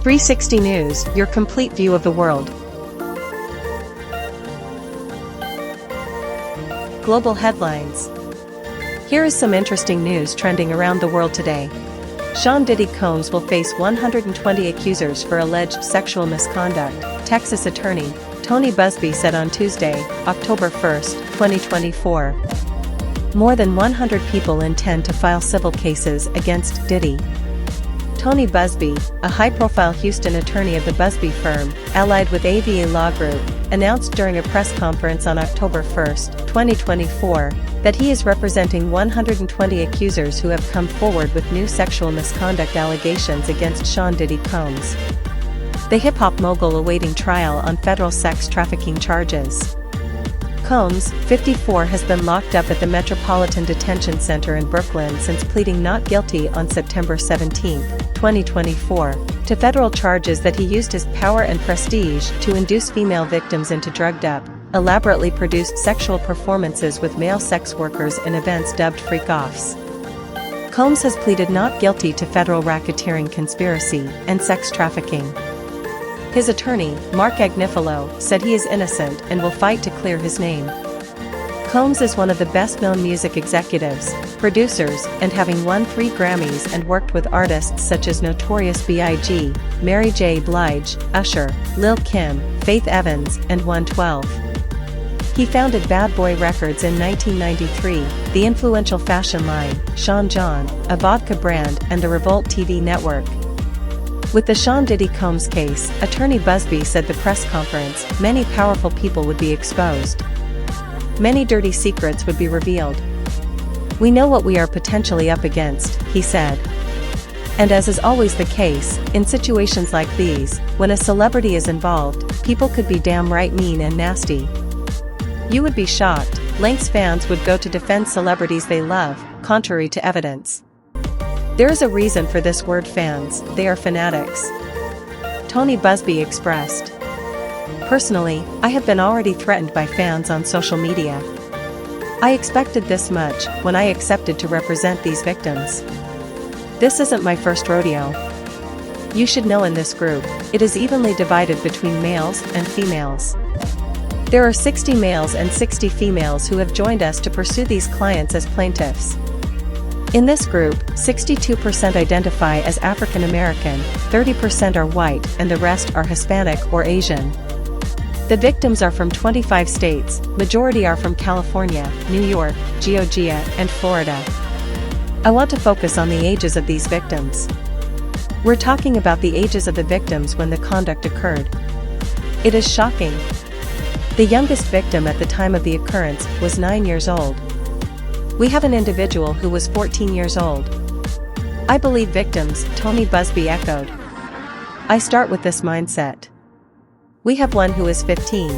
360 News, your complete view of the world. Global headlines. Here is some interesting news trending around the world today. Sean Diddy Combs will face 120 accusers for alleged sexual misconduct, Texas attorney Tony Buzbee said on Tuesday, October 1, 2024. More than 100 people intend to file civil cases against Diddy. Tony Buzbee, a high-profile Houston attorney of the Buzbee firm, allied with AVA Law Group, announced during a press conference on October 1, 2024, that he is representing 120 accusers who have come forward with new sexual misconduct allegations against Sean Diddy Combs, the hip-hop mogul awaiting trial on federal sex trafficking charges. Combs, 54, has been locked up at the Metropolitan Detention Center in Brooklyn since pleading not guilty on September 17, 2024, to federal charges that he used his power and prestige to induce female victims into drugged-up, elaborately produced sexual performances with male sex workers in events dubbed freak-offs. Combs has pleaded not guilty to federal racketeering conspiracy and sex trafficking. His attorney, Mark Agnifilo, said he is innocent and will fight to clear his name. Combs is one of the best-known music executives, producers, and having won 3 Grammys and worked with artists such as Notorious B.I.G., Mary J. Blige, Usher, Lil' Kim, Faith Evans, and 112. He founded Bad Boy Records in 1993, the influential fashion line, Sean John, a vodka brand, and the Revolt TV network. With the Sean Diddy Combs case, attorney Buzbee said the press conference, many powerful people would be exposed. Many dirty secrets would be revealed. We know what we are potentially up against, he said. And as is always the case, in situations like these, when a celebrity is involved, people could be damn right mean and nasty. You would be shocked, lengths fans would go to defend celebrities they love, contrary to evidence. There is a reason for this word fans, they are fanatics. Tony Buzbee expressed. Personally, I have been already threatened by fans on social media. I expected this much when I accepted to represent these victims. This isn't my first rodeo. You should know in this group, it is evenly divided between males and females. There are 60 males and 60 females who have joined us to pursue these clients as plaintiffs. In this group, 62% identify as African American, 30% are white, and the rest are Hispanic or Asian. The victims are from 25 states, majority are from California, New York, Georgia, and Florida. I want to focus on the ages of these victims. We're talking about the ages of the victims when the conduct occurred. It is shocking. The youngest victim at the time of the occurrence was 9 years old. We have an individual who was 14 years old. I believe victims, Tony Buzbee echoed. I start with this mindset. We have one who is 15.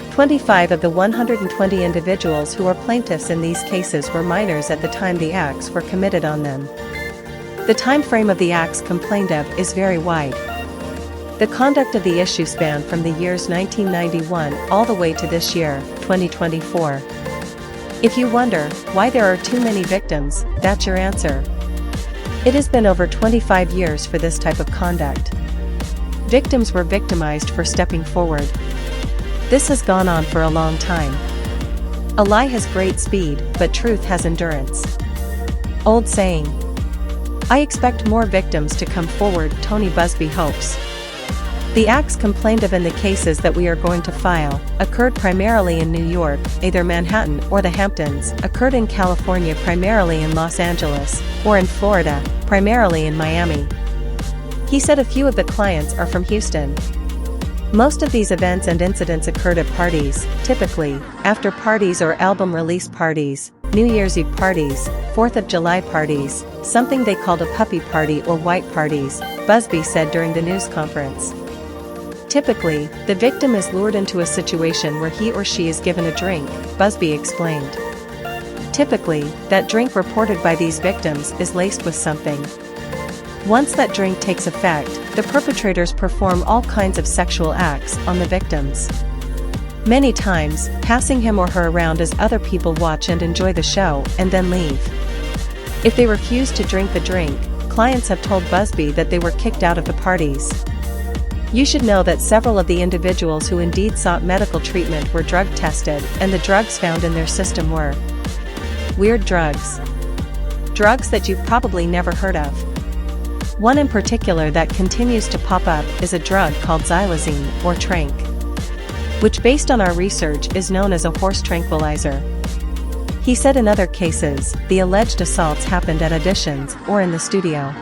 25 of the 120 individuals who are plaintiffs in these cases were minors at the time the acts were committed on them. The time frame of the acts complained of is very wide. The conduct of the issue spanned from the years 1991 all the way to this year, 2024. If you wonder why there are too many victims, that's your answer. It has been over 25 years for this type of conduct. Victims were victimized for stepping forward. This has gone on for a long time. A lie has great speed, but truth has endurance. Old saying. I expect more victims to come forward, Tony Buzbee hopes. The acts complained of in the cases that we are going to file occurred primarily in New York, either Manhattan or the Hamptons, occurred in California primarily in Los Angeles, or in Florida, primarily in Miami. He said a few of the clients are from Houston. Most of these events and incidents occurred at parties, typically, after parties or album release parties, New Year's Eve parties, 4th of July parties, something they called a puppy party or white parties, Buzbee said during the news conference. Typically, the victim is lured into a situation where he or she is given a drink, Buzbee explained. Typically, that drink reported by these victims is laced with something. Once that drink takes effect, the perpetrators perform all kinds of sexual acts on the victims. Many times, passing him or her around as other people watch and enjoy the show, and then leave. If they refuse to drink the drink, clients have told Buzbee that they were kicked out of the parties. You should know that several of the individuals who indeed sought medical treatment were drug tested, and the drugs found in their system were weird drugs. Drugs that you've probably never heard of. One in particular that continues to pop up is a drug called xylazine, or tranq, which based on our research is known as a horse tranquilizer. He said in other cases, the alleged assaults happened at auditions or in the studio.